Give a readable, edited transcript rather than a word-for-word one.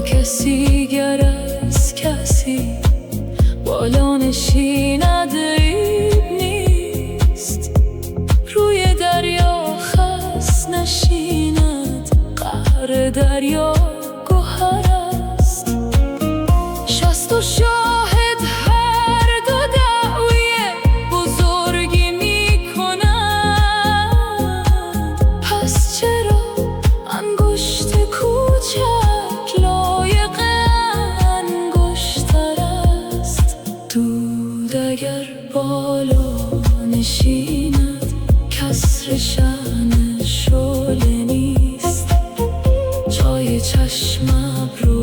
کسی گر از کسی بالا نشیند عیب نیست، روی دریا خس نشیند قعر دریا گوهر است. شست و شاهد هر دو دعوی بزرگی می کنند، پس چرا انگشت کوچک لایق انگشتر است؟ دود اگر بالا نشیند کسر شأن شعله نیست، جای چشم ابرو